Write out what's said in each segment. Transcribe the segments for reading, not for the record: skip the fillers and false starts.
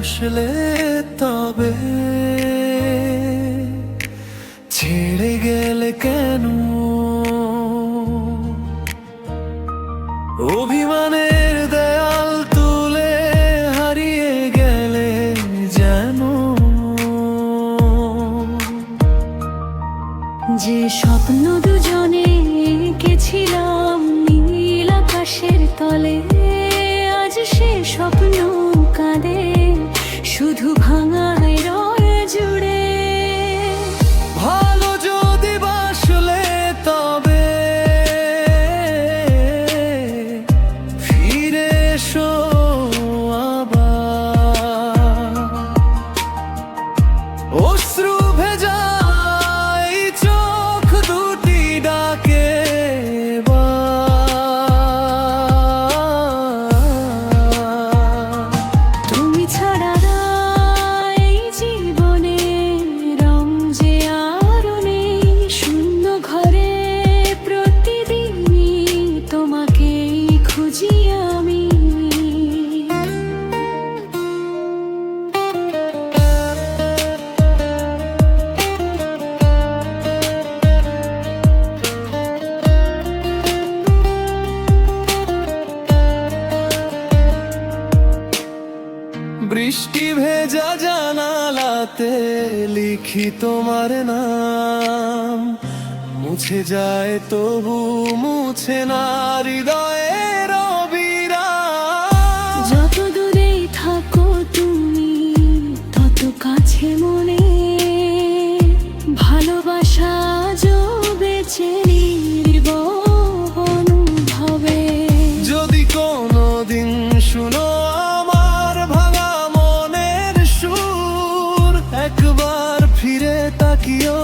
ভালোবাসলে তবে ছেড়ে গেলে কেন? অভিমানের দেয়াল তুলে হারিয়ে গেলে যেন। যে স্বপ্ন দুজনে এঁকেছিলাম নীল আকাশের তলে, আজ সে স্বপ্ন কাঁদে শুধু ভাঙায় রয়ে জুড়ে। ভালো যদি বাসলে তবে ফিরে এসো আবার। অশ্রু ভেজা এই চোখ দুটি ডাকে তুমি ছাড়া এই জীবনে রং যে আরো নেই। শূন্য ঘরে প্রতিদিনই তোমাকেই খুঁজি আমি। বৃষ্টি ভেজা জানালাতে লিখি তোমার নাম, মুছে যায় তবু মুছে না হৃদয়ের অবিরাম। যত দূরেই থাকো তুমি তত কাছে মনে, ভালোবাসা আজও বেঁচে নির্বনুভাবে। যদি কোনোদিন শুনো আমার ভাঙা মনের সুর, একবার ফিরে তাকিও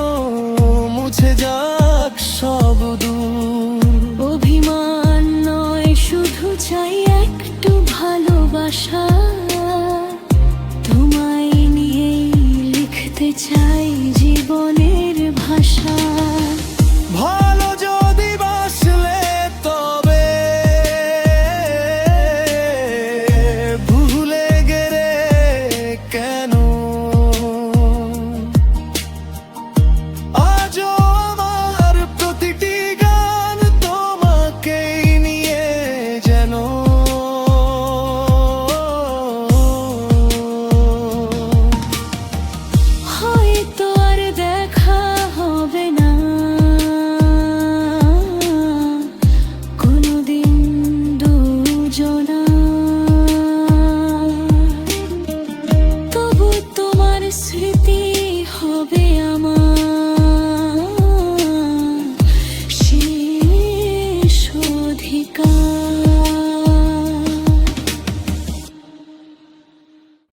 মুছে যাক সব দূর। অভিমান নয়, শুধু চাই একটু ভালোবাসা, তোমায় নিয়েই লিখতে চাই।